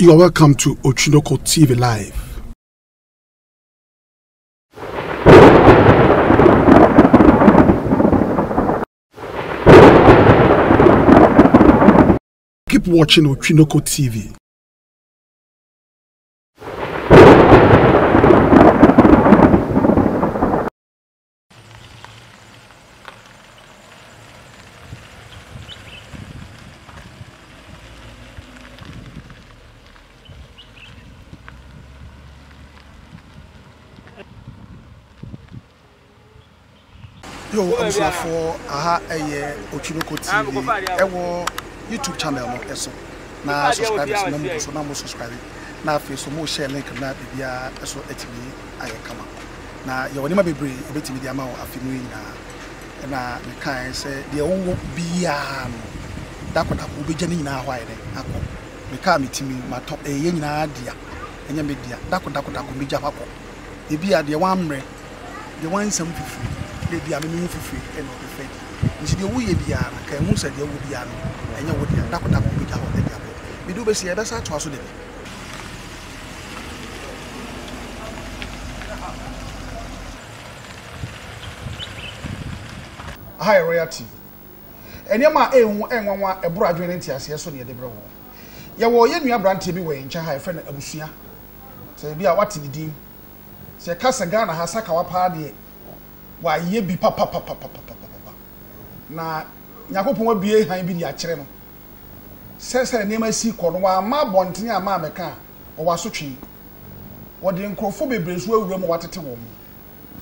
You are welcome to Ochinoko TV Live. Keep watching Ochinoko TV. Yo, I'm sorry for Ochinoko TV. Ewo YouTube channel no eso. Na subscribers na so na mo subscribe. Na fe so mo share link na bibia eso etimi ayekama. Na ye woni ma bebre ebetimi dia ma afinu nyina. Na me kan say de wo bia no. Dakoda ko beja ni nyina hwa ire akọ. Me ka metimi mato ye nyina dia. Enya me dia. Dakoda ko beja hwa ko. Ebia de wan mre. De wan sam fufu. They are meaning for free and not the fake. You see, the way they are, can move at the Wudian, and you would have to be out the devil. We do see that's how to us. Hi, royalty. And your ma a brother in Tiasia, so near the bro. You were in your brand to be way in Chahai friend Abusia. Say, be a what in the dean. Say, Casagana has a our party. Why ye be papa na nyakopon abie han bi di akere no sese ne ma si kɔ no wa ma bontene ama meka o wa sotwe wo de nkrofo bebre so awura mu watete wo mu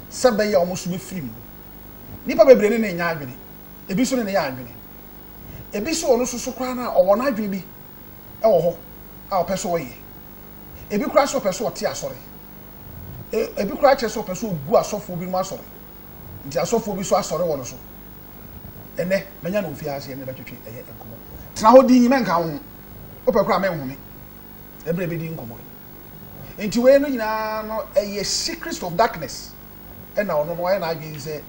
sebe ye o mo so be firim nipa bebre ne nya adwene ebi so ne ya adwene ebi so ono so kra na o wo na adwene bi e wo ho a o pese wo ye ebi kra so pese wo te asore ebi kra che so pese ogu asofo bi mu asore nti asofo bi so asore wo no so ene menya no ofia ase ene batwetwe eye enkomo tena ho di nyime nka ho opekura me nhome ebre be di nkomo nti we no nyina no eye secrets of darkness ena ono no aye na adwen se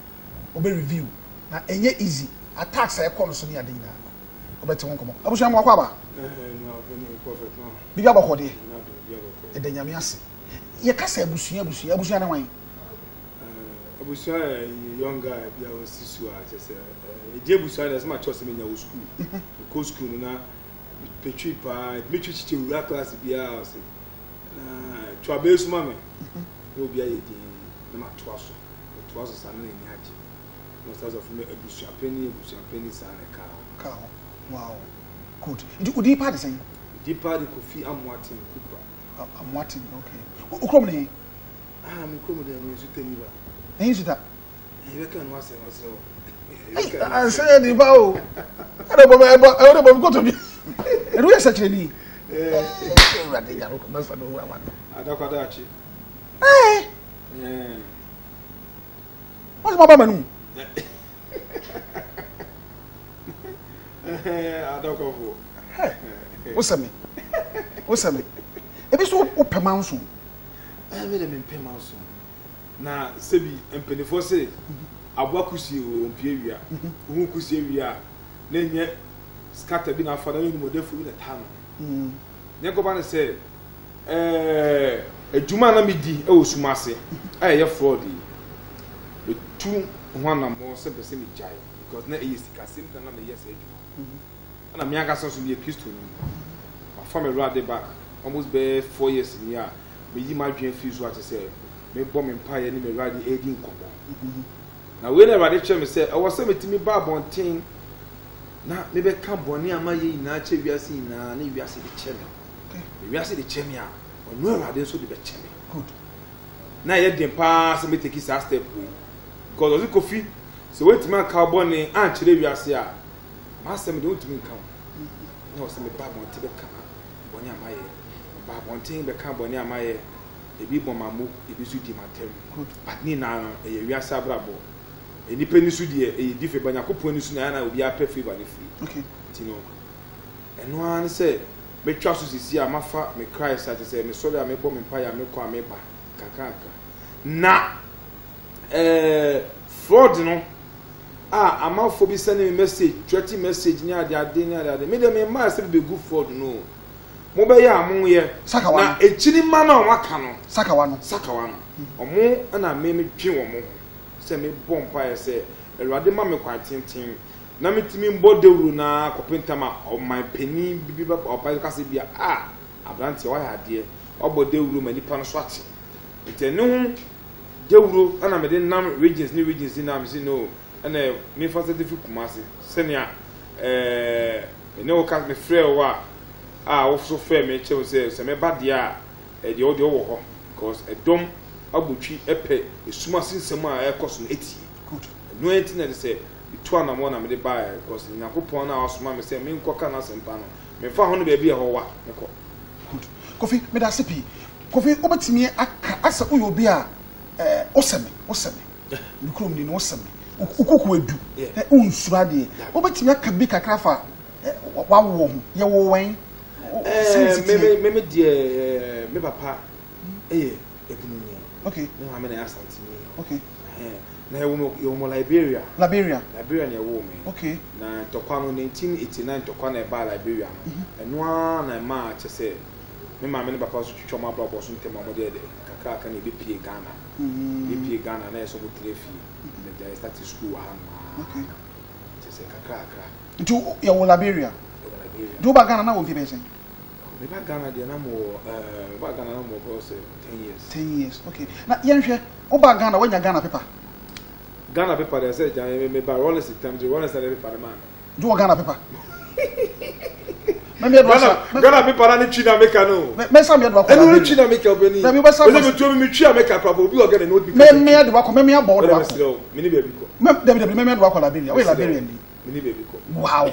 obe review na enye easy attacks e come so ne ade nyina obete nkomo abusha mo akwa ba no prophet no bibia bakode ede nyame ase ye kasa abusua na wan Abusia young guy be our sister just e Abusia that's my choice me na school go school na petri pa metri chichi ura class bia say na twabe suma me no bia ye di na ma twaso sa na ni aje no stars of me Abusia penny sa na ka wow good udi pa de say di pa de Kofi Amwatin kupa Amwatin okay ukrom ne me kom de me suteni ba Ain't that? You can was I said, if I don't go to me. And we are such a need. I don't know. What's my mama? I don't go. What's me? If it's so open mouse, I made them in Pemouse. Na sebi empenefo se abwakusi o mpiewia hu kusi ewia na nye scatter bi na afada ni modefu bi na tano nye ko ba ne se ejuma na medi e osumase ye fraud e tu hwana mo se be se mi jai because na e sika sim na me yes ejuma na me aka so bi Kristo ni my family rather back almost be 4 years in here me yi ma dwen fi so at say me bomb empire ni me radi edin komo na we never dey tell me say I was say metimi ba bonten na me be ka boni amaye ina che wiase ina na wiase de cheme me wiase de cheme a onu erade so de be cheme good na ye dem pa se me take sa step we because of Kofi so wait man ka boni an kire wiase a ma se me de utimi nka no se me ba bonten be ka boni amaye ba bonten be ka boni amaye ebi bomamu ebi su di matem good but ni na e wiase abrabo eni pani su di e di fe banya kopon ni su na na obi ape favor ni free okay tino eno an se me twa so sisi amafa me Christ at say me sorry am bom empire me kwa me ba kakaka na fraud no amafo bi send me message 30 message ni ade me dem me ma se be good fraud no mo be ya mo ye Sakawa na echiri ma na waka no Sakawa no omo na me dwe wo mo se me bompa ye se Ewurade ma me kwa tintin na metimi mbo dewuru na kopenta ma my penny bibi ba opa kase bia abrante wa ya de obo dewuru ma nipa no so ate ntene hu dewuru ana me de nam regions na me say no ana me fa certificate kumase senia ene o ka me frɛ wa wo so frɛ me che se me ba de de o wo ho because edom abotwi epe esuma sinsem a ekoso etie good no enti na say itu anamo na me de buy because nyakopon na asoma me say me nkoka na sempa no me fa ho no ba bia ho wa me ko good Kofi me da sepi Kofi obetimi aka asa uyo obi a oseme nukrom ni no oseme ukuku edu unsura de obetimi aka bi kakra fa wawo ho ye wo wen me de me papa ebunu okay me ha me na asante okay na yo mo Liberia ne wo me okay na tokwa no 1989 tokwa na ba Liberia no eno na ma che se me ma me ne papa so twetwa ma bla so ntem mo de kaka ka ne be pie Ghana na so mo trefi the start school ha ma okay che se kaka ntu ya wo Liberia do ba Ghana na wo pibe sen me ba Ghana de na mo go say 10 years okay na yenhwe wo ba Ghana wanya Ghana paper they say me ba Rollins time Rollins na paper man do Ghana paper me Ghana paper na ni China make no me sam ye do akọ na China make obeni na me ba sam me to me twa make akọ obi Ghana no be me ye do akọ me abo do akọ me ni baby ko me do akọ Liberia we Liberia ni me ni baby ko wow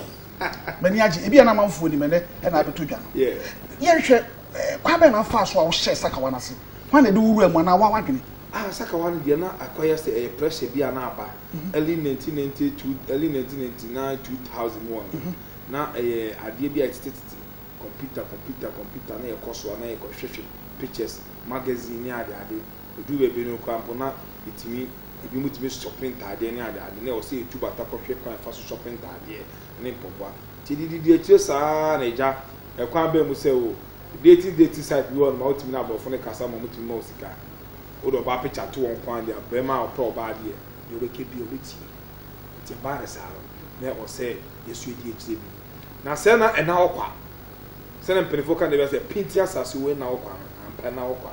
me ni age e bia na manfo ni me ne na abeto dwa no yeah yenhwe kwa be na fa so a wo hye Sakawa na se kwa na de wuru amu na wa wadwene Sakawa no de na akwaya say a pressure bia na aba early 1992 early 1999 2001 na adie bia computer na e koso na e hwehwe pictures magazine ni ade odu be no kwa na itimi ebi mutimi shopping tade ni ade na o say YouTube atakọhwe kwa fa shopping tade ne popwa tididi etire saa na eja e kwa ba mu say o dating site bi won ma otimi na abofo ne kasa ma mutimi ma osika o do ba picture to won kwan dia be ma o pro ba de yo be kebi o beti ti ba re saa na o say yesu edi etire bi na say na ena okwa say na penifo kan de be say pinti asase we na okwa ampa na okwa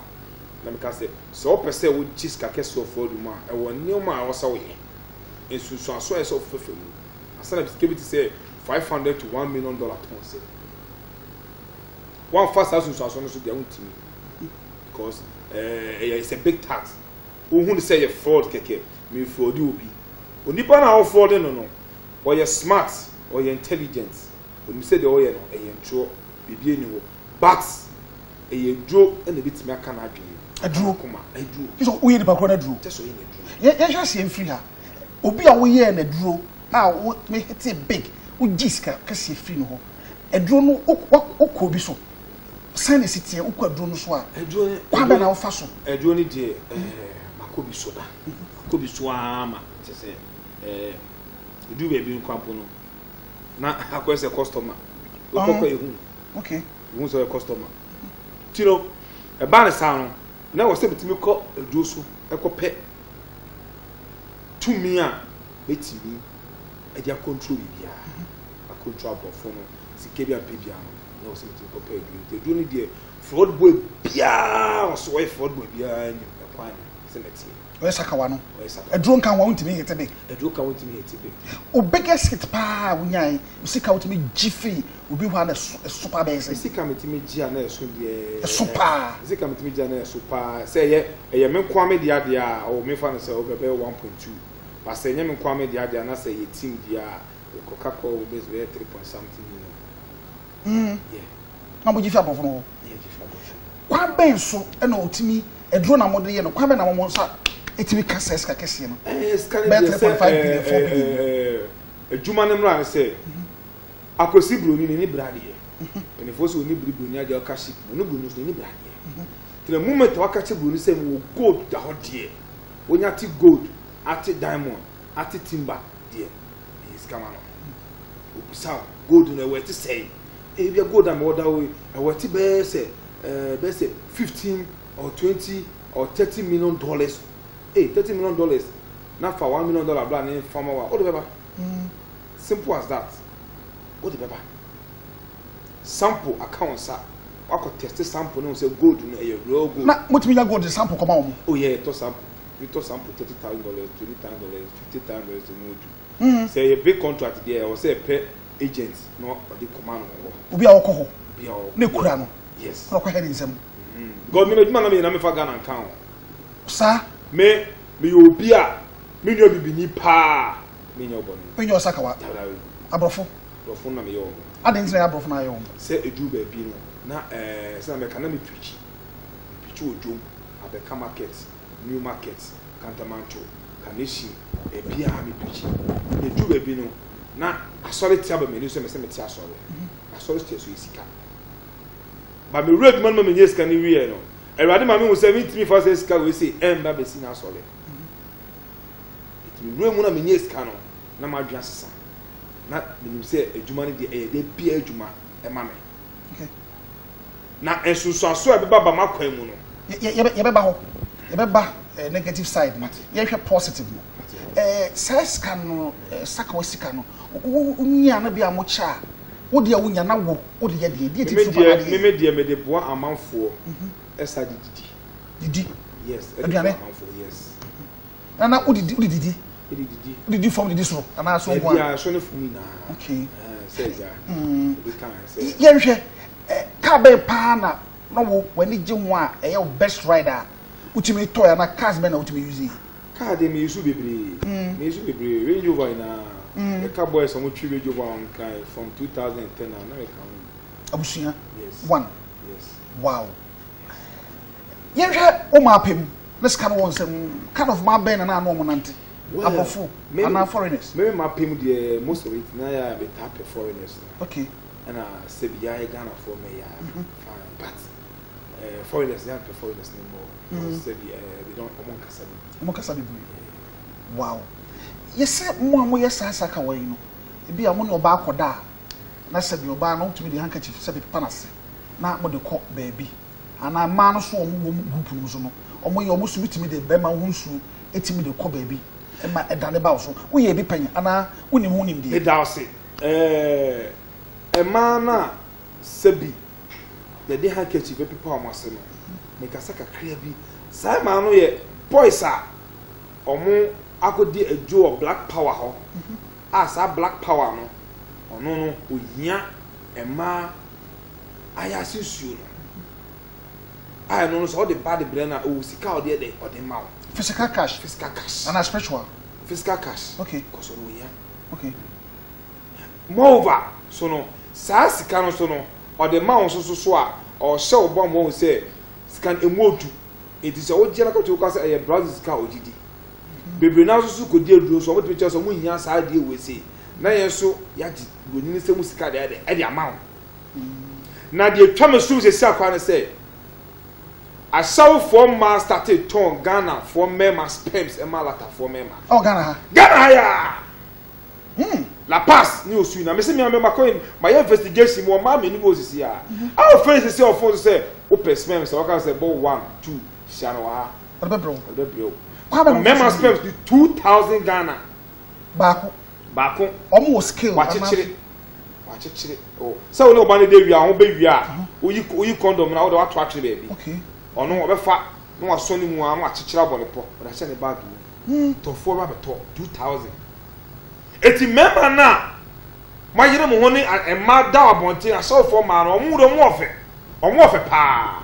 na me ka say so pese wo jiska kese of odu ma e won ni ma wo sa wo ye ensusu aso e so fefe mu asana bi kebi ti say $500 to $1 million ton say one first house so no so dey untimi because it's a big tax who say you fraud keke me fraud obi onipa na how fraud no or you smart or you intelligent when you say the oye no ntro bibie ni wo but dro na bitimi aka na adwene adro kuma adro so wo ye de bakro na adro just so ye dro ye hwa se mfiri ha obi a wo ye na adro a wo me hit big wo jiska kase firi no ho adro no okọ bi so sane sitie ukwa adro no so a adro kwa ba na wo fa so adro ni de makobi so da makobi so ama te se edu be bi nkwampo no na akwese customer okoko ehu okay ehu so customer tiro e ba ne sa no na wo se bitimi ko adro so ekope tumi a betimi e dia control bia a control abofo no sikebi apebia no na wo se bitimi ko pe adro ni de fraud boy bia so we fraud boy bia ni ekwan seneti we Sakawa no adro nkan wa untimi hit big adro kan untimi hit big o biggest hit pa wunyan usika untimi jifi obi hwa na super base usika metimi gia na eso de super usika metimi gia na super say ye me kwame dia dia o me fa no say o bebe 1.2 but say nye me kwame dia dia na say ye team dia Coca-Cola base be 3 point something million yeah na mo jifi abofo no yeah jifi abofo kwa ben so e na otimi adro na mo de ye no kwa ben na mo so etimi kasa eska kese no scan de 3.5 billion 4 billion ejuma ne mra say akosi broni ni brade penefo so ni broni ade okaship no broni so ni brade the moment wakache broni say wo gold da ho de wonya ti gold ati diamond ati timber de is kama no obusa gold no we ti say e bi gold am order we e wati be say 15 or 20 or 30 million dollars. $30 million. Not for $1 million blah name farmer. What the paper? Simple as that. What the paper? Sample account sir. I could test the sample and say gold in a real gold. Na what me go the sample come on. Oh yeah, to sample. We to sample $30,000, $20,000, $50,000 to know. Say a big contract there or say a pay agent no or the command. Obi alcohol. Be all. Ne kura no. Yes. No head in some. God me man me na me fa Ghana account. Sir, Me obi a me no bibini pa me nyo boni. when you sakawa. Abrofo. Abrofo na me yo. Adin say abrofo na yo. Say edu ba bi no na say me kana me preach odum abeka market, new market, Cantamancho, Kaneshi, e bia me preach. Edu ba bi no na asori tia ba me ni so me say me tia asori. Asori tia so isika. Ba me read man me nye sika ni wie no. Erade ma me wo 73 for say sika we say emba be si na asori. We room na me nye sika no na ma dua sesa. Na me say adwuma ne de bia adwuma e ma me. Okay. Na ensusuaso e beba ba makwan mu no. Ye beba ho. Ye beba negative side no. Ye hwe positive no. Sika no saka wasika no. Unya na bia mo cha. Wo de wunya na wo. Wo de ye de ti super de. Me de boa amanfo. Esa didi. Yes. Amanfo yes. Na udidi. Did you form the disro? And I saw one. Yeah, show for me now. Okay. Says that. We can't say. Yeah, Cabe Pana. No, when it Jimwa, a best rider. Ultimate toy and a casman out to be using. Car they may use be Range Rover now. The cowboys some Range Rover from 2010 and American. Abusia? Yes. One. Yes. Wow. Yeah, Omapim. Let's kind of some kind of my ben and I know Monanti. Well, and foreigners. Maybe my payment the most of it now I be type of foreigners. Okay. And say I Ghana for me fine, but foreigners they don't pay foreigners anymore. Say they don't among Kasabi. Wow. Yes, sir. Mo yes asaka wa no. E bia mo ne oba akoda. Na se bi oba no tumi the handkerchief se be panase. Na mo de kɔ baabi. Ana ma no so omo group no so no. Omo ye omo sumi de be ma ho nsu etimi de kɔ baabi. Ema edane ba so wo ye bi pan ana woni ho nim de e da ose ema na sebi de handkerchief be people amase no me kasa kakra bi sai ma no ye boys a omo akodi adwo of black power ho sa black power no ono no ohia ema aya sisuo no I no so the bad brain na o sika o de ma physical cash and spiritual physical cash okay cause no ya okay moreover so no sa sika no so no o de ma so a o hye obo mo say sika emodu it is o jira ko to ko say e brazil sika ogidi bebre na so ko di aduro so mo te so mo hia sa de we say na ye so ya gi gonini se mu sika de e de amount na de twame so se sika kwa na say I saw for ma started ton Ghana for mema sperms e malata for mema. Oh Ghana. Ghana ya. La Paz ni osu na me se me coin my investigation mo ma me ni bo sisi ya. Our friends say of phone say open sperms so can say 1 2 shano ha. Bro. Mema sperms di 2000 Ghana. Baako. Omo skill. Wachechire. Oh. So we no ba ne dey wi a ho be wi a. Oyi condom na wo de wato atwe baby. Okay. Ono obefa no wasoni mu anu achichira bolepo o da hye ne bag mu to for ba beto 2000 eti member na mayire mo honi e ma da abonte aso for ma no mu do mu ofe pa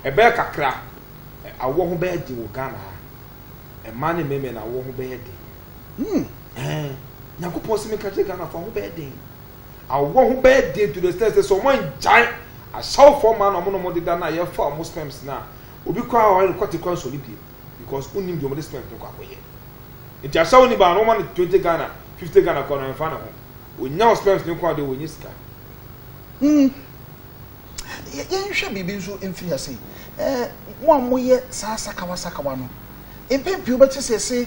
e be kakra awo ho be di wo Ghana e ma ne meme na awo ho be di nyakopo se me ka je Ghana fa ho be di awo ho be di to the state so man jai a show for man no mo de da na ye for Muslims na obi kwa o kwati kwa so libi because unim de mo de spend kwa koye it ya show ni ba no man 20 Ghana 50 Ghana kwa no fa na ho onya Muslims ni kwa de wonyi sika ye hwe bibi nso emfiri ase mo amoye saka wa no empempi obeti sese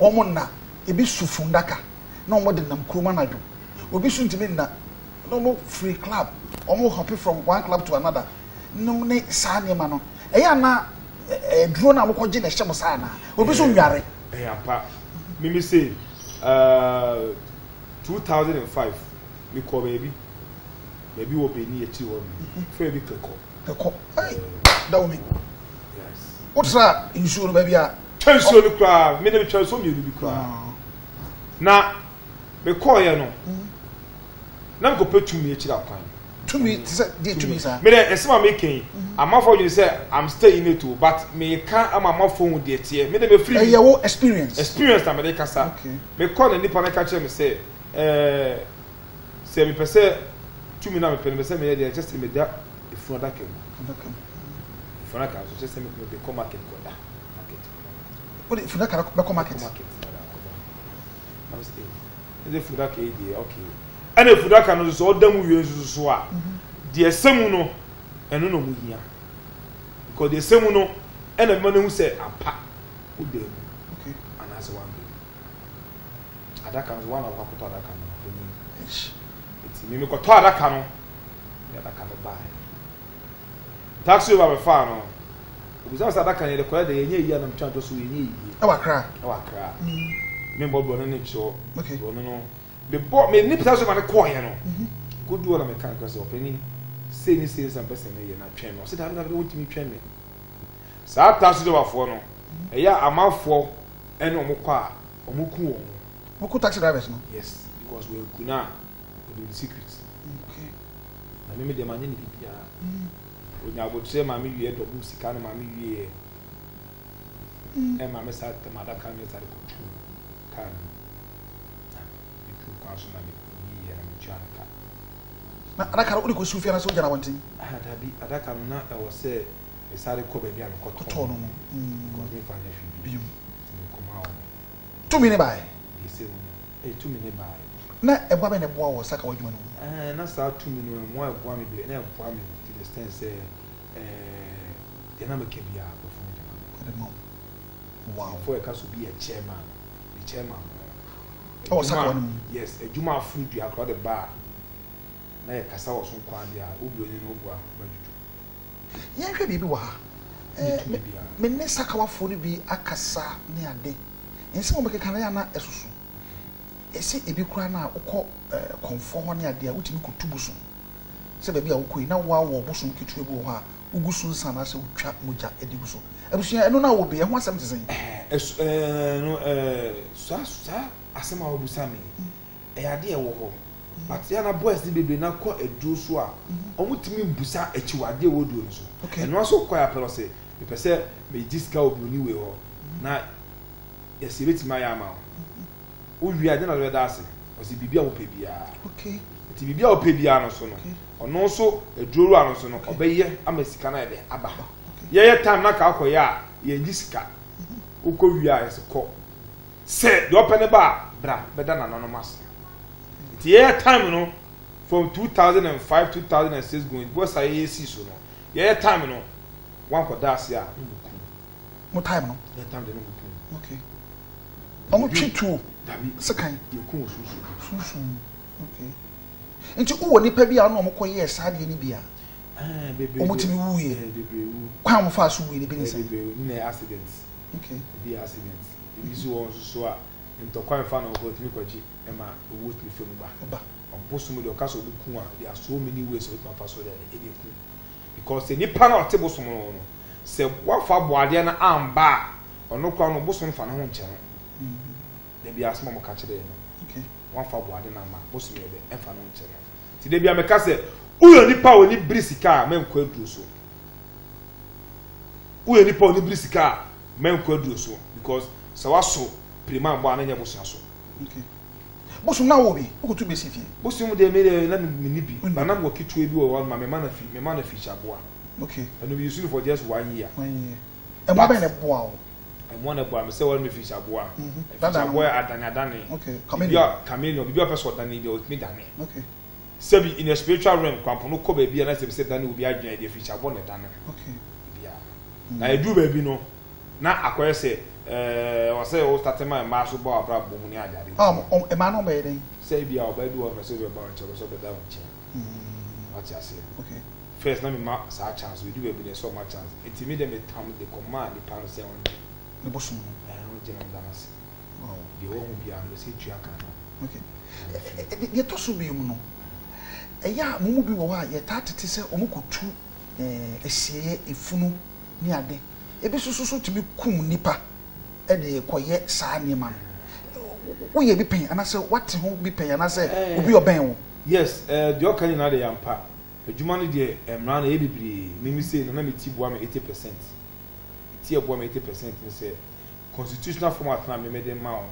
omo na ebi sufundaka na omo de nam kroma na dwo obi su ntimi na no free club almost happy from one club to another no ne sa ne ma no eya na drone na mo je na hye mo sa na obi so nware ampa me say 2005 me call baby wo Beni echi wo me fe bi keko that woman yes what's that insure baby a chance no kra me na chance me bi kra na me call ye no na go pay me echi akwan to me to me sir me dey esema me ken amafo you say I'm staying it too but me can amafo hu de tie me dey me free yeah wo experience na me dey kasa okay me call ni pa na ka chere me say se me pese tu me na me pese me say me dey just me da ifu da kem ifu na ka so just me dey come market ko da market what ifu na ka be come market I was saying the food okay okay and if that can so dam wi so a de esemu no eno no mu hia because de esemu no ena me no hu say ampa o de okay and as one day adaka no one of akoto adaka no it's me ko to adaka no adaka no buy taxi over far no obuza adaka ne de ko de yenye yi anam twa to so yenye yi e wa kra me bobo no ne cho okay no the boy me ni pesa so ma ne ko ye no go do na me kan ko so openi say ni say some person na ye na twen no say that na want me twen me sa taxi over for no e ya amafo ene omukọ a omuku won Who taxi drivers no? Yes, because we kuna we do the secrets. Okay. Na me de manye ni bibia. Onya abotre ma me wie double sika na ma me wie. Ma me sa tamada kan me sa ko tu kan. E ku kan so na me yi na me twa ka. Na adaka ro ko sufia na so jana wantin. Da bi adaka na e wo se e sare ko ba bia me ko to no. Because me fa nya fi bi. Me ko ma o. 2 minutes by. E 2 minutes by. Na ebo be na ebo wo saka wadwuma no. Na sa 2 minutes mo ebo am be na ebo am to the extent say na me ke bia ofo me dem. Wow. For e ka so be a chairman. The chairman. Oh saka no. Yes, ejuma fu du akro the bar. Na e kasa wo so kwa bia obi oni no obu a majuju. Yen hwe bibi wa ha. Me ne saka wafo no bi akasa ne ade. Ense mo bekeka na ya na esusu. Ese ebi kura na ukọ konfo ho ne ade a wutimi kotubu so. Se ba bi a ukoi na wa wo bosom ketu ebi wo ha ugusu nsa na se utwa moja edibu so. Ebusia eno na wo be ho asem tesen. No sa asem a wo busa me. Ade e wo ho. But ya na boys ni bebe na kọ eduro so a omutimi busa echiwade wo do no so. Eno so kọ ya pelo se me pese me diska obi ni we ho. Na yes beti ma ya ma o wi ade na le da ase o si bibia wo pe bia okay ti bibia wo pe bia no so no ono so eduro ano so no obeye amasika na ebe aba ye time na ka akoya ye ngi sika ukọ wi a ese ko se do open ba bra beda na no mas ti ye time no from 2005 2006 going boss aye si so no ye time no wan ko da ase a mo time no ye time de no okay omo twitu dabi sekan ye kun susu okay nti uwo nipa bia na omo koye sa de ni bia bebe omo timi wuye bebe wu kwa mo fa so wuye bi ni se bebe ni na accidents okay be accidents e bi so so a nto kwa fa na ogo timi kwaji e ma owo timi fe mu ba oboso mu de okaso obu kun a there are so many ways of fa so there e dey kun because ni pa na oteboso mu no se wa fa boade na amba ono kwa no boso no fa na ho nche de bia asma mo ka kire no okay wan fa boade na ma boso me be e fa no nche no ti de bia me ka se uyo nipa oni brisika men kwa duro so uyo nipa oni brisika men kwa duro so because se waso prima mbo ananya boso so okay boso na wo bi okutu be sifie boso mu de me na me ni bi ba na wo kitu ebi wo ma me ma na fi chaboa okay and we use it for just 1 year e mo ba na boa o and one boy me say what me fi chaboa that boy adane okay chameleon bibia person dane dey with me dane okay sebi in a spiritual realm kwampo no ko ba bia na say dane obi adwen dey fi chaboa na dane okay bia na edu ba bi no na akoye say o say o start ma so ba abra bomu ni ajade e ma no ba dey say bia o ba du o say be ba nche so be da nche What you say? Okay. First, let me mark sa chance. We do a so much chance. It's me them time the command the pound say on The bosom. I don't general damas. Oh. The won't be able to see Chiaka. Okay. The tosu bi mu no. Eya mumu bi wo wa ye tatete se omukotu ehie efunu ni ade. Ebi sususu timi kum nipa e de koye saa niema no. Wo ye bi pen anase what ho bi pen anase obi oben wo. Yes, the okan na dey ampa. Adwuma no de emra na e bibiri mimi say na me ti boa me 80%. Ti e boa me 80% ni say constitutional format na me dem ma o.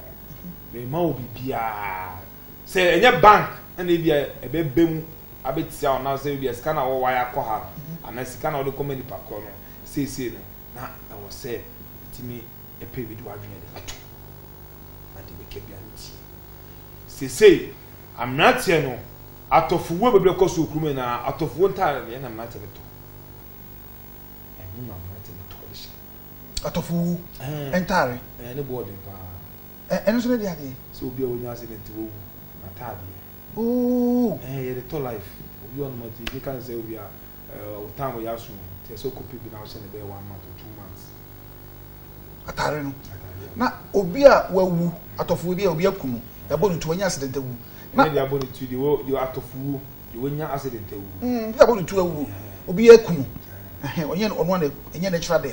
Me ma obi bia. Say enye bank na e bia e be bem abetia o na say bia scanner wo wire ko ha. Ana scanner wo de come ni pa ko no. Say no na I was say timi e pay bi do adwene de ato. Na de be ke bia nti. Say I'm not here no. Atofuwo bebre koso okume na atofuwo ntare ne na mate beto enu na mate beto ise Atofu entare ne boarding pa enu so ne dia de so obi a wonya accident wo na tade oh ye the to life obi on mate you can say obi a o time ya so te so copy bi na so ne be 1 month or 2 months atare no na obi a wawu atofu bi a obi akunu e bo ntu wonya accident awu na dia boni tu di atofuwo di wonya accident awu bi a bo ntu awu obi akunu onye ono na enye na chira de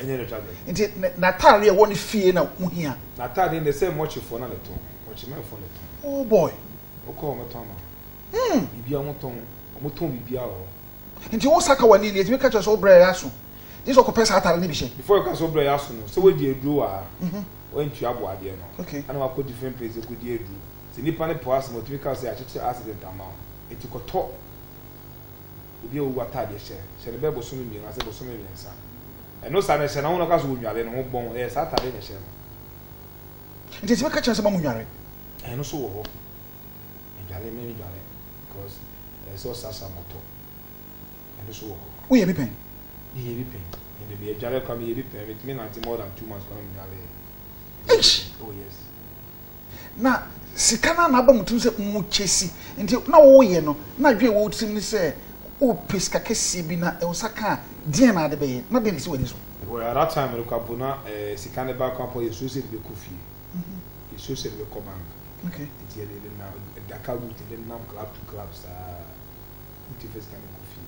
nti na tare e woni fie na muhia na tare ne say much for na leto much me for leto oh boy okọ meto ama bibia moton bibia o nti wo saka wani ile timi ka cho so bra ya so this okopesa atare ne bi she before you can so bra ya so no so we di edru a when tu abo ade no okay ana wa ko different place ko di edru se nipa ne poas mo timi ka say acheche accident ama enti ko to obi o watade she ne be bo so mi na se bo so mi nsa eno sa ne she na wono ka so nwale no ho bon sa atade ne she no nti timi ka cho so ma munware eno so wo ho nwale me nwale because so sasa moto eno so wo ho wo ye bi pen ye bi pen ende be nwale kwa me ye bi pen me na more than 2 months kwa me nwale oh yes na sikana na aba mutum se mu chesi nti na wo ye no na dwe wo tim ni se o peska kesi bi na e osaka die na de be na de ni se wani so well at that time look up na sikana ba kwa po yesu se be kofi yesu se be ko bank okay nti ye le na Dakar route de nam club to club sa nti first kind kofi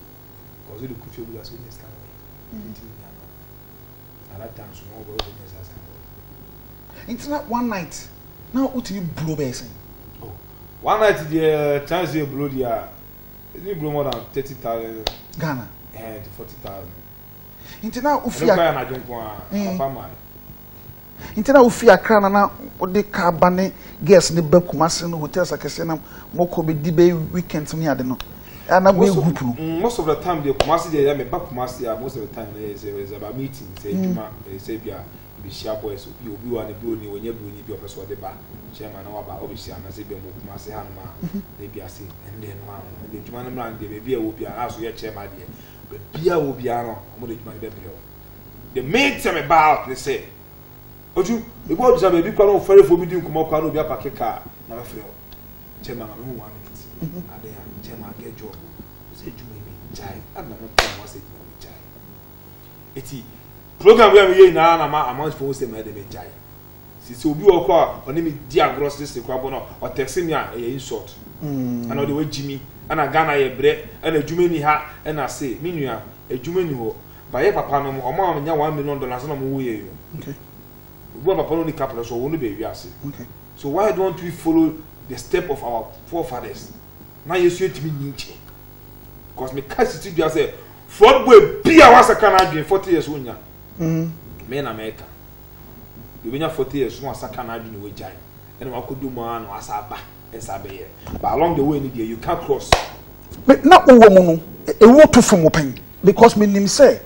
cause the kofi bu aso ni scan nti ni na at that time so mo bo ni sa scan nti na one night na utimi blow person oh one night the chance you blow dia it blow more than 30,000 Ghana to 40,000 nti na ufia na jonko a papa mai nti na ufia kra na ode ka ba ne guest ne ba kumase no hotel sakese na moko be di be weekend ni ade no ana be group no most of the time the kumase dey me ba kumase most of the time is about meeting say juma say bia be share boys obi wa ne bi oni wonya bi oni bi opeso de ba chairman na wa ba obi share na say be mo kumase ha no ma dey bia say ende no ma de juma no ma de be bia wo bia aso ye chairman de be bia wo bia no mo de juma de be bia the main thing about they say oju e go oju be bi kwa no fere fo bi di nkomo kwa no obi apake car na ba fere chairman ma me hu 1 minute ade ya chairman get job say juma be jai and na mo tell say juma be jai eti program we are na na ma amount for say me dey jai si obi wo kwa oni me di agros this kwa bo no o text me a e insult ana de we jimi ana Ghana ye bre ana adwuma ni ha ana say me nua adwuma ni ho ba ye papa no o ma nya $1 million na mo wo ye yo okay obi papa no ni capital so wo no be wiase okay so why don't we follow the step of our forefathers na yesu etimi nyinche because me case ti do say fraud boy bia wasa kana adwen 40 years onya me na America you benya 40 years no asaka na adwene we jai ene wakodu mu an asaba esabe ye but along the way ni there you can't cross na owo mu no ewo to fom pen because me nim say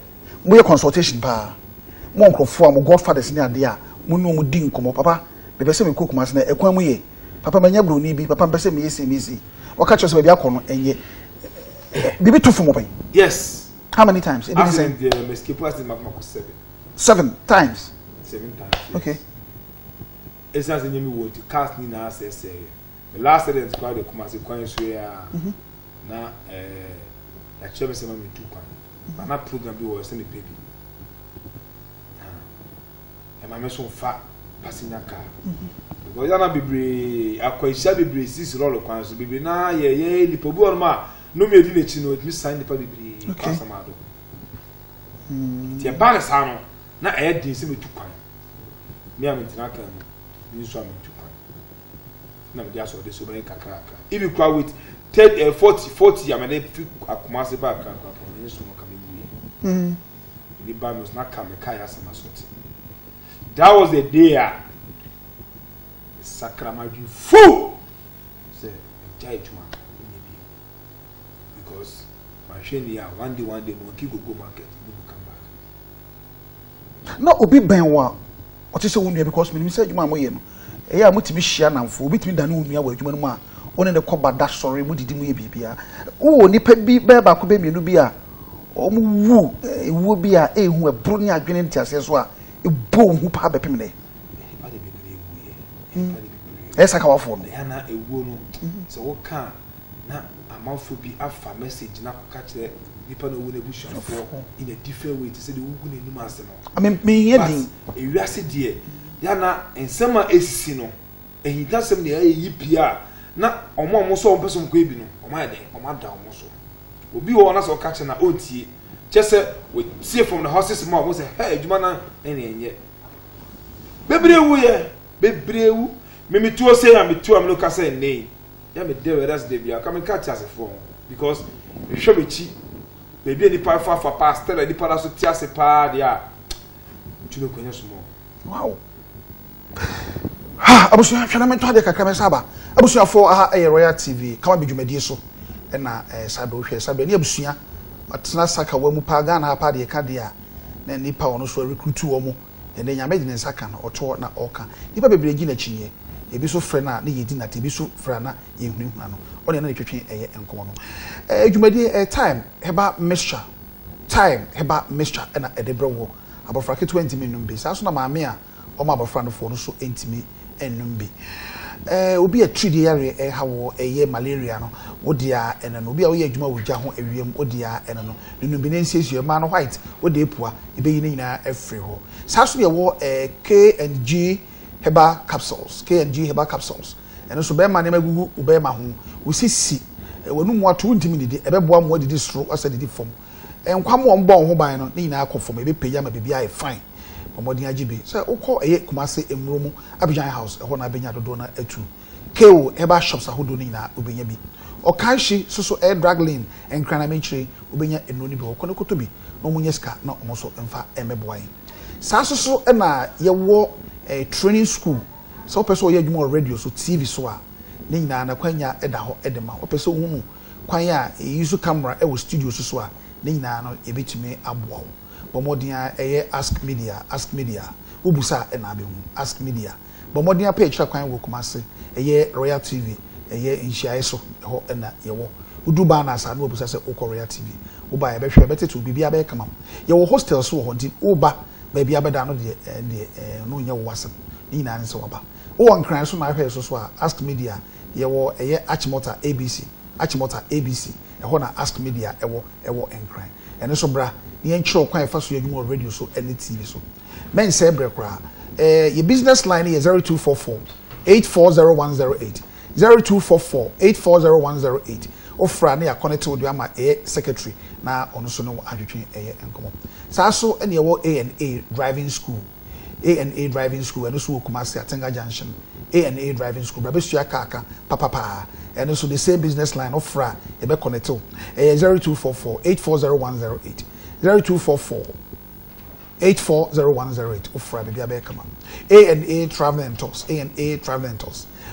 mo ye consultation pa mo nkrofo am godfathers ni ade a mo no mo din komo papa be be se me kokumas na ekwan mu ye papa manya broni bi papa mpese me yesi waka cho se be akono enye bibi to fom pen yes how many times it is in the escape as the magmako 7 times 7 times yes. Okay it's as in you want to cast ni na say the last accident kwa de kuma se kwan so ya na ya cheme se ma me tu kwan ba na program bi wo se me baby e ma me so fa passenger car because ya na bebre akwahia bebre sis roll kwan so bebre na ye lipobu on ma no me di na chi no mi sign nipa bebre pass ma do tie ba na sa no na e din se me tu kwan me am ntina kan mi so am tu kwan na me dia so de so ben kakra if you kwa with 40 amene fi akumase ba kan kwa ni so no kame the Bible was not coming. That was the day the Sacramento fool said, because my shame one day monkey go market, you will come back. No, Obi Benwa. What is so because me say you ma moye no. Eh mutimi hia namfo, obi timi dane onua wa adwuma no ma. One ne koba da sorry mu didi mu ye bibia. Wo nipa bi be ba ko be mienu bi a omu wu bi a ehu ebro ni adwene ntiase so a ebo hu pa bepem ne esa ka wafo no ya na ewu no so wo ka na amafo bi afa message na ka kire nipa na wu na bushafo in a different way to say the wu na nim ase no me yedi ewiase de ya na ensema esisi no ehitasem ne ayi pia na omo so ompeso mko ebi no omo ade omo da omo so obi wo na so ka che na otie che se we see from the houses more we say hey adwuma na ene enye bebrewu me tuo say am tuo am no ka say nei ya me dey that's dey bia come catch as for because we show me chi baby ni pa fa pastor ni pa so tia se pa dia tuno kwanya so mo wow ha abusu hwana me to de kakra me saba abusu afo Royal TV kama bidwumadi so na sabe wo hwe sabe ni abusua atena saka wa mu pa Ghana pa de ka de a na nipa wono so recruit wo mu ene nyame de saka na oto na oka nipa bebre gi na chiye ebi so frɛ na ne yedi na te ebi so frɛ na yehunihuna no one na twetwe eye enkomo no adwumadi time heba mixture na edebro wo abofra ke 20 minutes bi sa so na maame a o ma abofra no fo no so entimi ennum bi obi a tridi yare hawo eye malaria no wodia ene no obi a wo ye adwuma wogya ho awiem wodia ene no nunu bi ne nsiesie ma no white wode epua ebeyi ne nyina efre ho sa so de wo K&G Heba capsules ene so be ma ne magugu ube ma ho wosisi wonu mu ato ntimi didi ebeboa mo didi soro asa didi fom enkwam wo mbon ho ban no ne nyina akofom ebe peya ma bibia e fine omodin agibe so ukọ eye Kumase Emromu Abidjan House ho na benya dodo na atu KO Heba shops ahodo ni na obenya bi okanshi so air drag lane enkrana menchire obenya enoni bi okono kotobi no munye ska na omoso emfa emeboan sa so na yewo training school so person ye adwuma radio so TV so a ne nyina na kwanya eda ho edema o person hunu kwan ya use camera e wo studio so a ne nyina no ebetime aboa Bomodia ask media ubusa na be hu ask media bomodia page kwan wo Kumase Royal TV nhia so ho na yewo uduba na asa na ubusa se Royal TV uba be hwe betetu bibia be kama yewo hostel so ho ndi uba baby abeda no de no nya wo wasem ni na nse waba wo nkran so na hwe so a ask media yewo Achimota ABC ho na ask media ewo nkran ene so bra ni enchiro kwan fa so adwuma radio so any TV so men say brekra your business line is 0244 840108 0244 ofra na ya connect with ama secretary na ono so no adwetwe enkomo sa so ene yewo A&A driving school eno so Kumase Atenga Junction A&A driving school bra besua kaka papa eno so the same business line ofra e be connect 0244 840108 0244 840108 ofra bibia be kama A&A travel and tours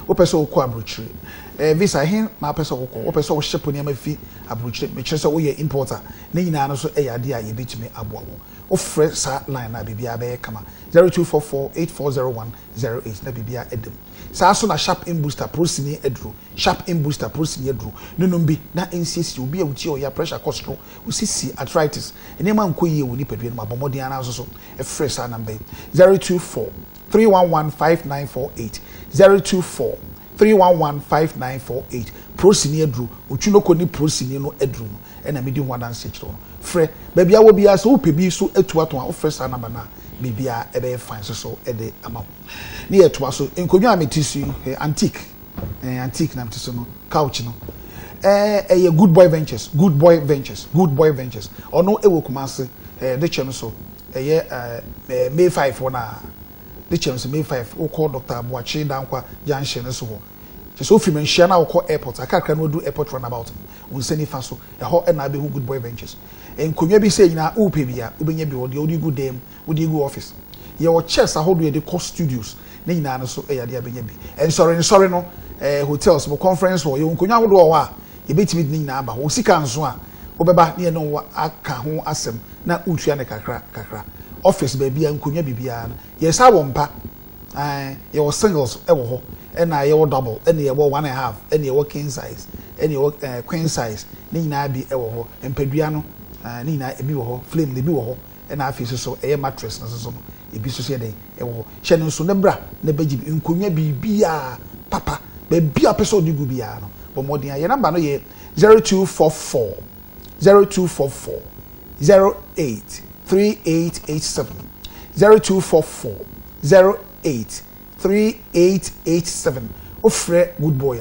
wo person ko abrochire visa hin ma person ko wo person wo ship ni ma fi abrochire me kire so wo ye importer ne nyina no so e yade a ye betumi aboa wo ofre sa line na bibia be kama 0244 840108 na bibia edem sa so na sharp in booster prosini edru no bi na nsisi obi a wuti o ya pressure cholesterol usisi arthritis ene ma nkoyi e woni padwe no abomodin ana so e fresh sa number 024 311 5948 024 3115948 pro senior drew uchunoko ni pro senior no edru no ena medi ho adanse chiro no frɛ baabi a wo bia so wo pebi so etu ato a wo frɛ sa number na bibia ebe fine so ede ama ne etu so enkonwa ametisu antique na mtiso no couch no good boy ventures ono ewo kumase de chem so May 5 wona de chem so May 5 wo call Dr. Abuachi Dankwa Junction so ho so fi menhia na wo call airport akakra no do airport runabout won sani fa so ho na be good boy ventures enkonwa bi se nyina wo pe bia wo benya bi wo de good dem wo de good office ye wo chess ahodo ye de cost studios ne nyina no so yade abenya bi sorry no hotels mo conference wo ye enkonwa ahodo wo a ye betimi ne nyina aba wo sika nso a wo beba ne no wo aka ho asem na utua ne kakra office baby enkonwa bibia ye sa wo mpa ye wo singles e wo ho na ye wo double na ye wo 1.5 na ye wo king size na ye wo queen size ne nyina bi e wo ho empadua no ne nyina ebi wo ho flame le bi wo ho na afisi so e mattress na so no ebi so se den e wo ho hye no so ne bra na beji enkonwa bibia papa baby episode di gu bia no bo modern ye number no ye 0244 083887 0244 ofre good boy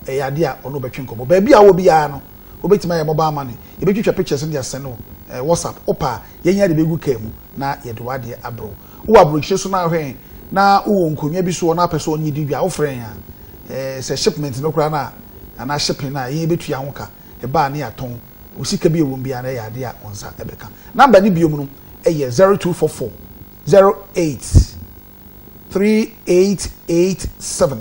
a yade a ono betwe nkomo ba bia wo bia no obetima ye mobile money e betwitwa pictures ndi asene no WhatsApp opa yenya de begu kamu na ye de wade abro wo abro hye so na hwen na wo nkonwa bi so na person nyi di bia wo frɛ ya se shipment no kra na ana shipping na ye betua ho ka e ba na yaton osika bi ewom bia na yade a onsa ebeka number ni biom no eye 0244 083887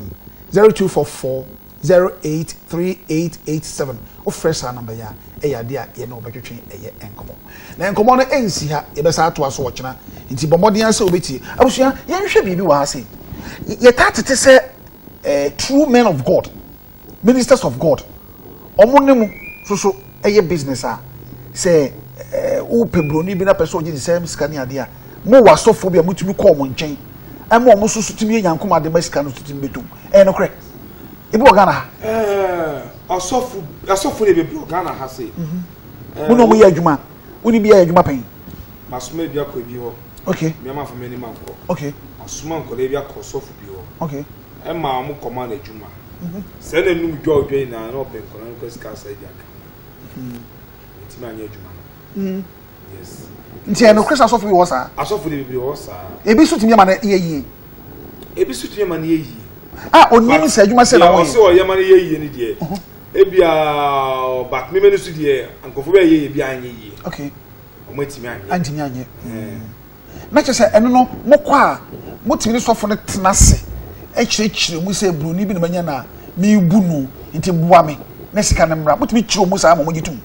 0244 083887 o fresh number ya yade a ye na obetwetwe eye enkomo na enkomo no ensi ha e be sa ato aso wokyena nti bomodin ase obeti abusua ye nhwe bibi wa ase ye tatete se true men of God ministers of God omonemu so eye business a say wo pembroni bi na person je say scan ade a mo wasofo bia mutumi call mo nchen ema mo so tumi enyankom ade masika no tumi betum no kre ibi ogana asofo ne be ogana ha say mo no mo ye adwuma woni bi ye adwuma pen masoma bi akọ bi ho okay me ma fa mani manko okay masoma nko le bi akọ sofo bi ho okay ema mo command adwuma se na num dwo dwo na na open kono ko ska sa bi aka nti ma nya adwuma no yes nti eno Chris asofo bi wo sa asofo de bi wo sa ebi so tumi ma na ye ebi so tumi ma na ye onim se adwuma se na wo ye so ye ma na ye ni de ebi a back me menu so de ankofo be ye bi anye ye okay omo timi anye antimi anye na che se eno no mokwa a motimi sofo no tenase ekire mu se bruni bi na manya na mi bunu nti bua me na sika na mra motimi kire mu sa mo gitum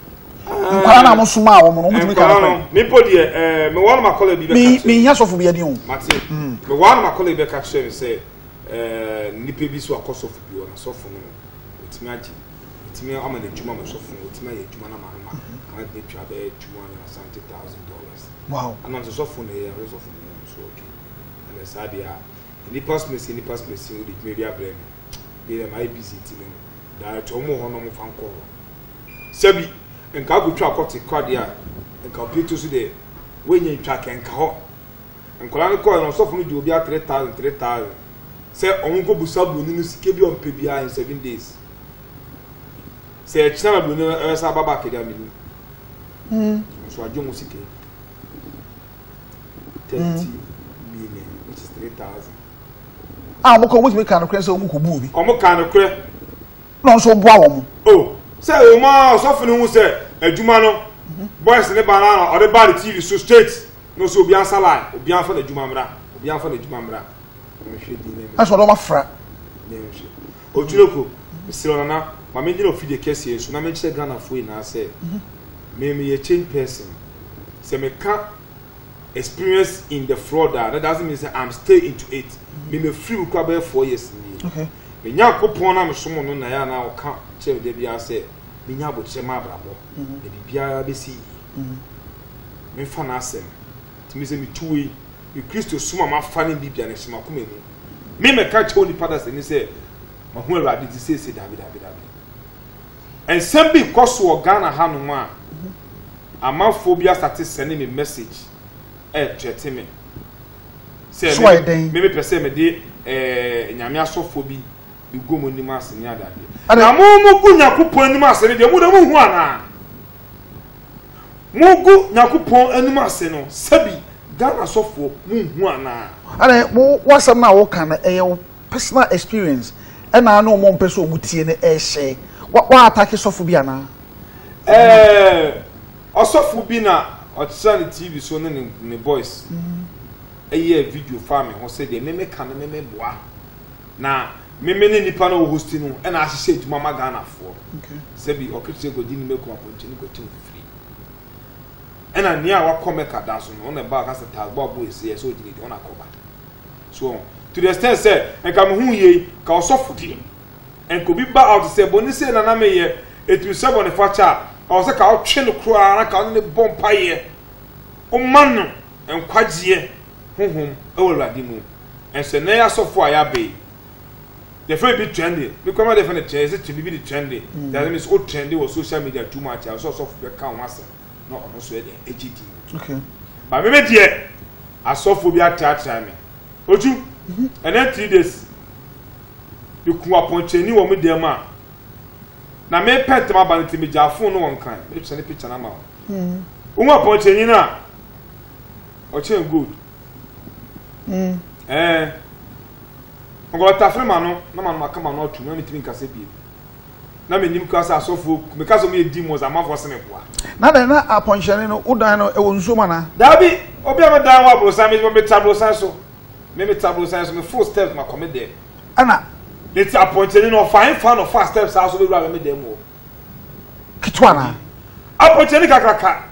nkwara na mo suma a wo no motimi ka na me podie me won ma kola bi be ka me nya sofo bi ade ho mate me won ma kola bi ka kire se nipa bi so akosofu bi wona sofo no otimi agi otimi ama na djuma ma sofo no otimi ya djuma na ma ma kan be twa be $270,000 wow and on the sofo no ya sofo no so okay and sadia ni pass me see we dey maybe abrem be dem IBC team da to mo ho no mo fan ko sebi enka go twa kwoti kwade a enka pito so de we nya twa kenka ho enkola no ko no sofo no di obi a 3,000 say on go busabu ni sike bi on pe bia in 7 days say china bu no sa baba ke da mi so ajo mo sike 30 million which is 3,000 mo ko mo kan kre se o mu ko bu bi o mo kan kre no so bo awo mo say o ma so funu hu say adwuma no boys ne banana o de bar TV so straight no so obi ansala obi anfa na adwuma mra aso do ma fra otuloko misiro na ma me dino fide kese so na me chese Ghana fo na say me a change person say me can experience in the fraud that doesn't mean say I'm stay into it me free kwa be 4 years ni okay me nya kopon na me somo no na ya na o ka che de bia say me nya bo che ma brabo e bibia be si me fa na asem ti me say me tuwe me Christo suma ma fa ne bibia na shima kuma mu me ka che oni pada se ni say mahu awurade ti sese dabi ensem bi koso Ghana hanu a amafo bi asate send me message threaten me say me pese me de nyame asofo bi gomo ni ma aseni adade na mo gu Yakupon ni ma aseni de mu de mu hu ana mo gu Yakupon anim ase no sabi Ghana asofo mu hu ana ana mo wasam na wo kan e personal experience na no mo mpese o mutie ne share wa attack sofo bi ana osofo bi na otsan TV so ne boys eye video farm ho say de me kan me boa na me ne nipa na hosting no e na ahye eduma ma Ghana fo okay sebi okirche godi ni meko aponche ni kwati free e na nia wa komeka da so no na ba ka se tagba bo ese so gidi ona koba so to the extent say enka me hu ye ka osofo di enko bi ba out say boni say na me ye etu se boni facha o se ka o twe no kro ara ka ne bompa ye o man no enkwagye honhom e wo rade mu ense na ya sofo aya be the free be trendy because my different is it to be the trendy that means all trendy was social media too much I so be can once no no so AGD okay but me there asofo bi atatra me oju and then 3 days you ku aponcheni wo me dem a na me pet ma ba ntimi jafo no won kan me picture picture na ma wo aponcheni na o chen good ngo tafrema no na man makama no otu na mitimi nkase bie na menim kasa asofo me kaso me di mo za mafo se me boa na aponchene no udan no e wo nzoma na dabi obi am dan wa bro sa me tablo san so me tablo san so me full steps ma come there ana it's aponchene no fine fan of fast steps aso be bra me there mo kitwa na aponchene kakaka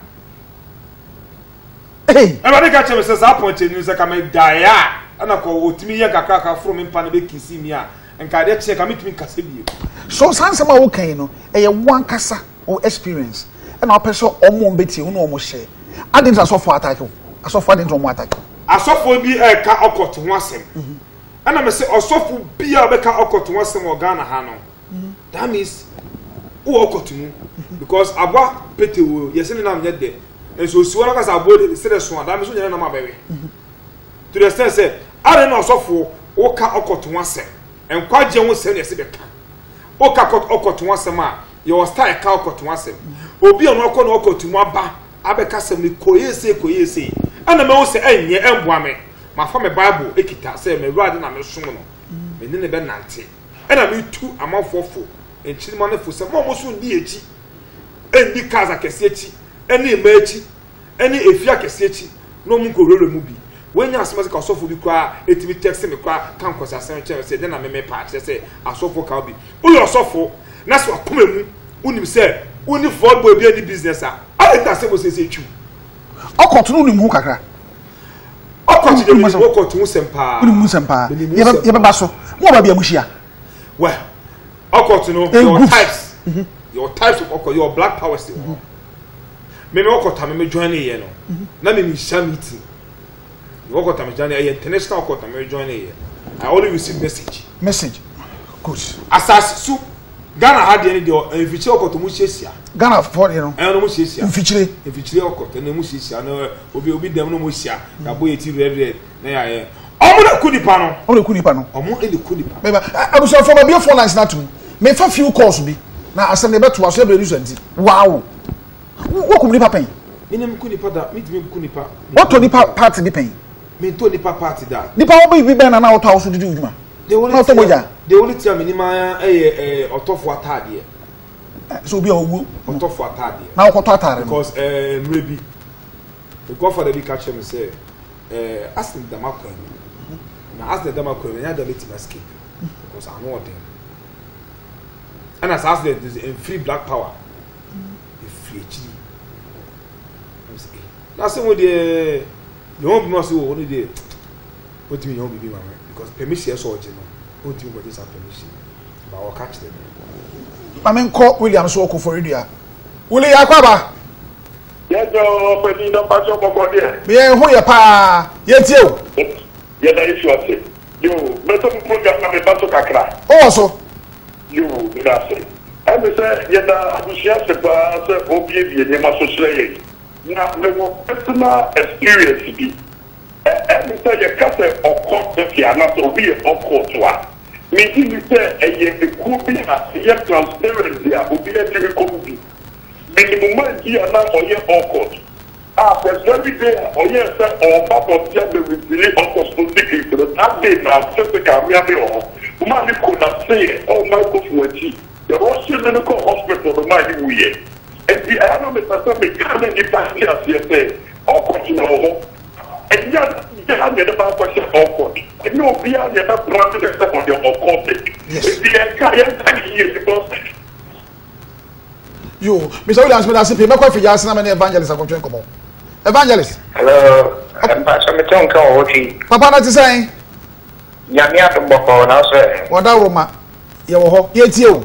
eh e ba de ka cheme se sa aponchene se ka me daya ana ko otimi ye kakaka from mpa na be kisi mi a enka de che ka mitimi kase bie so sansema wo kan no eye wan kasa o experience na opeso omo mbeti unu omo share adin asofo attack asofo adin omo attack asofo bi ka okot ho asem ana me se asofo bi a be ka okot ho asem o Ghana ha no that means wo okot mu because agba petewo yesi na me de enso siwo na kasa abode se de so that means nyana na ma bewe to the extent say are no asofo wo ka okot ho asem enkwaje ho se ne se be ka o ka okot ho asem a your style ka okot ho asem obi ono okọ na okot mu aba abeka sem ni koyese ana me wo se enye emboa me ma fa me bible ekita se me ruade na me som no me ne be nante ana me tu amafofo enchiri ma ne fo se mo so ndi echi endi kaza kese echi eni ma echi eni efia kese echi no mu ko roro mu bi wenya asema ka asofo bi kwa etimi text me kwa kan kwasa asem che se de na me pa che se asofo ka obi uyo asofo na so akoma mu unim se uni for boy bi any business a enta se bo se se twu okoto no nim hu kakra okoto de mo okoto hu sempa uni mu sempa ye ba so mo ba bia muhia well okoto no your types of okoto your black power still me okoto me join here no na me sha meeting okoto me join here international okoto me join here I only receive message good asas su Ghana had any do enfichire okoto mu hiesia Ghana for you know no mu hiesia enfichire okoto na mu hiesia no obi dem no mu hiesia ya boy ti red na ya ye omo na kunipa no omo ene kunipa beba abuso for be for lines na to me fa few calls bi na asem ne beto aso e be reason ti wow wo kum nipa pen me nem kunipa da me dime kunipa what to nipa party bi pen me to nipa party da nipa wo bi ben na auto house didi uduma they only tell me minima otofo atade so bi owo otofo atade na okoto atare because maybe the godfather be catch me say ask them akwa na ask them akwa na da let me escape because I know them and as ask them is in free black power the free HD I'm say that's when the won't be no say what dey what do you mean be mama because permission so urgent no won't you go this permission but I'll catch them Mamen call William so ko for radio William akwaba yejo pedi no paso boko dia me hu ye pa ye tie o ye da issue ase yo beto program na me paso kakra o so You, that's it. And we say, yeah, we share the bar, say, obey the name of society. Now, there was personal experience. And we say, you can't say, of course, if you are not to be of course, maybe we say, a could be a transparency, will be a difficult. Minimum here now, or yeah, of course. After every day, or yes, or Papa Jabber with the of course, that day now, just the camera. Money could not say, oh, Michael Fuji, the Russian Medical Hospital, the mighty way. And the animal is coming in back here, say, oh, continue. And yet, you have the about question of court. And no, we are the brother except on your court. Yes, the entire year because. You, Mr. Williams, I see people for years and evangelist are going to come. Evangelist. Hello, I'm Pastor Matonka. Papa, not to say. Yamia to Boko, now, sir. What that woman? Yet you.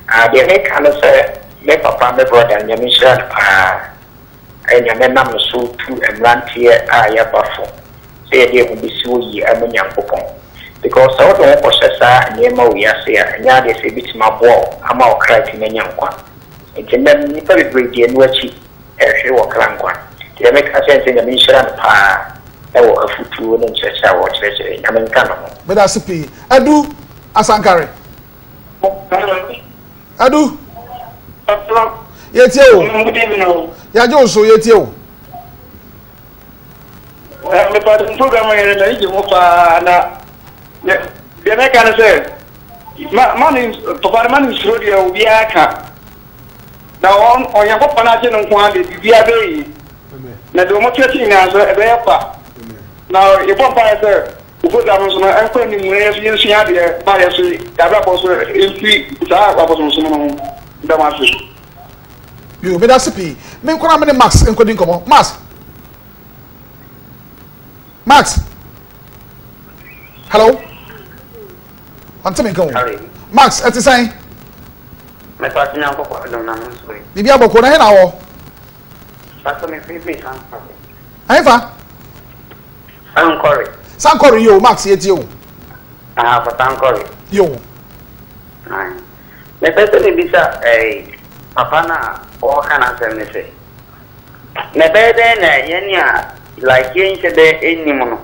The make kind of say, make Papa, my brother, and Yamisha, and Yamam so to and run here, I have buffo. Say, they will be so ye, I'm a young coupon. Because I don't possess a name of Yasia, and now they say, it's my ball, I'm all cracking a young one. It's a man, very great dear, no cheap, as you walk around one. They make a sense in the mission, a foot and church, I watch it. I mean, but that's a pay. I do, Asankari. I do. Yet you. Yeah, so yet you. Well, the program in the region of the American say, money, Papa, money is really a Viaka. Now, on your Panajan quantity, we are very. Now, the motor as a bear. Now, if one buyer, sir, who put down some effort in the Siabia, buyers, Gabapos, in three, Damas. You be that's a pay. Make how many Max and couldn't come on. Max. Hello? Want to make go? Max, at the same. My partner, I don't know. Maybe I'm going to head Pastor, me free, Eva. I'm correct. Sankori, you, Max, yet you. I have a tank correct. You. The person is a Papana or can I say? Never then, Yenya, like Yen said, any mono.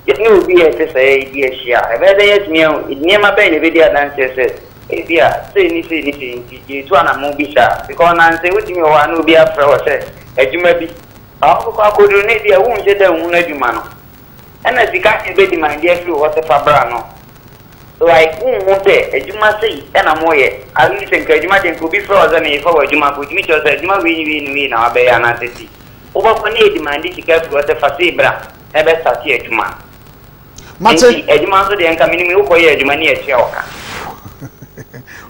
It will be to say, dear Shia. I better yes, meal, it near my baby video dancer says, if you are saying anything, you to an movie shop, because I say, what you want to be a flower says, as you may be. I could donate the wounded and wounded man. And as you can't be my dear through what the Fabrano. Like, as you must say, and I'm away. I will think you might could be frozen if I were you might put me to say, you might win our bay and I say, over for need demanded to get what the Fasibra, ever sat here to man. Matty, as you must be coming me for you, money at Yoka.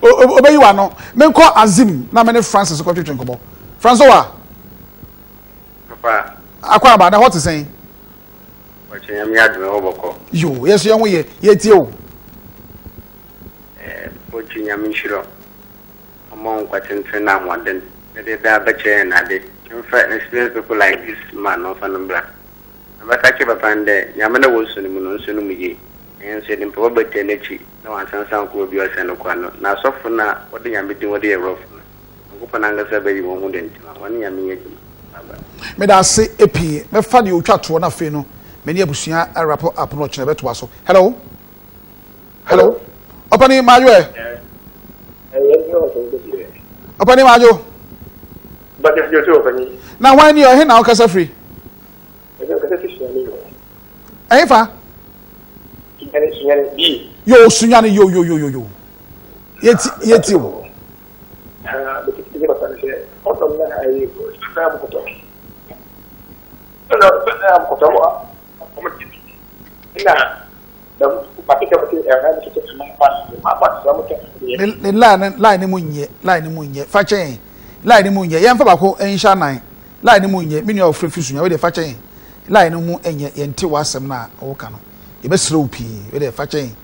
Obey you are no. Men call Azim, not many Francis got to drink about. Francois. Papa, I quite about what to say. You, yes, young way, yet you. Watching a Michiro among what in Trenam one then, they bear better and I did. In fact, experience people like this man of an black. But I keep upon the Yamana Wilson, Munsunumi, and said in probably Tenechi, no one sound could be a Sanoquano. Now, so for now, what the Yamitin, what they are rough. Openanga Sabe, you won't 1 year. May I say a p, me fan you chat to one of Fino, many a bushia a rapport approach never to us. Hello? Hello? Opening my way. Opening my door. But if you're opening, now, when you are here now, Casa free. Eva? Yo, Sunyani, yo. Yet you. Line munye, Fache, line munye, Yamfako, and Shanai, line munye, many of Fusion, with the Fache, line mu and yet was some na, or cano. A best roopy, with a Fache,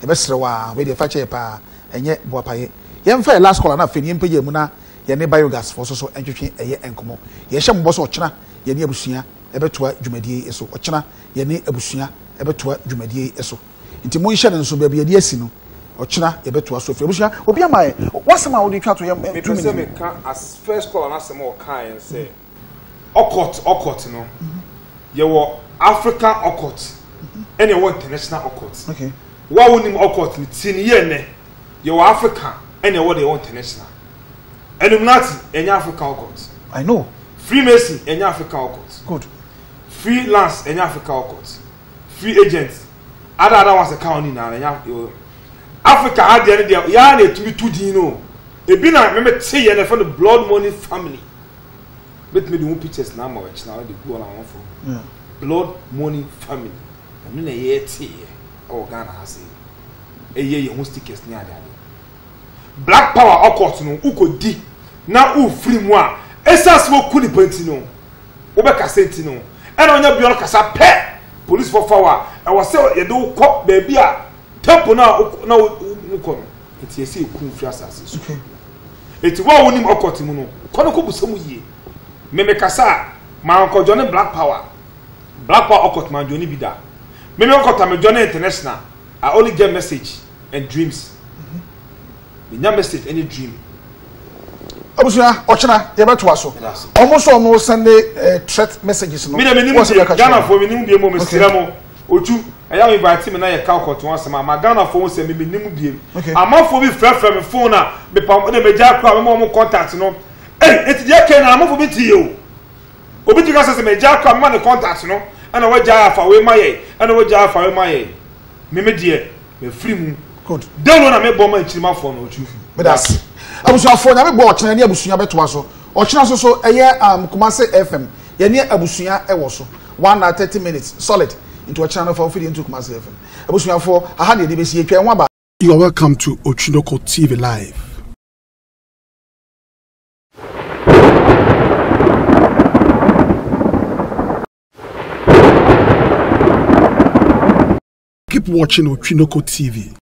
a best roa, with a Fache pa, and yet Bopaye. Yamfa last call enough in Yempe Muna, Yane biogas for so entertain a year and come. Yesham was watching, Yane Abusia, ever to a Jumedi eso, watching, Yane Abusia, ever to a Jumedi eso. Into Moishan and so baby a dear sino. ochina ebeto aso fie busia obi amaye wasema wo di twa to ye 2 minutes me can as first call na asem o kan and say okot no ye wo African okot and ye wo international okot okay wa wonim okot ni tin ye ne ye wo African and ye wo the international Illuminati enya African okot I know Freemason enya African okot good freelance enya African okot free agents other ones account ni na enya Africa had the idea ya na tumi tu din no ebi na me te ye na for the blood money family bet me the one pictures na ma wa china the go on for blood money family me na ye te o Ghana ase ye ho stickers ni ade black power occult no ukodi na u free mu a esas mo ku ni panti no wo be kasenti no e na onya bi on kasa pe police for forward e was say ye do ko ba bia tempo na uko enti ese ku free asase so enti wa wonim occult mu no kono ko busamu yie me kasa ma ko jone black power occult man joni bi da me occult me jone international I only get message and dreams me nya message any dream abusuya ochina ye beto aso almost no send threat messages no me nim Ghana for me nim bi mo me sira mo otu eya invite me na ye ka occult one sama ma Ghana for say me nim bi amafo bi frɛ me phone na me pam na me ja kra me mo contact no eti je ken na amafo bi ti yo obi ti ka say me ja kra me contact no ana wa ja afa we maye ana wa ja afa we maye me die me free mu good don no na me bomb nchirima for no otu but that's abusuafo na me bo ochina ne abusuya beto aso ochina so eye Kumasi FM ye ne abusuya ewo so 130 minutes solid into a channel for feeding into Kumasi FM abusuafo aha de be si etwa nwa ba. You are welcome to Ochinoko TV Live. Keep watching Ochinoko TV.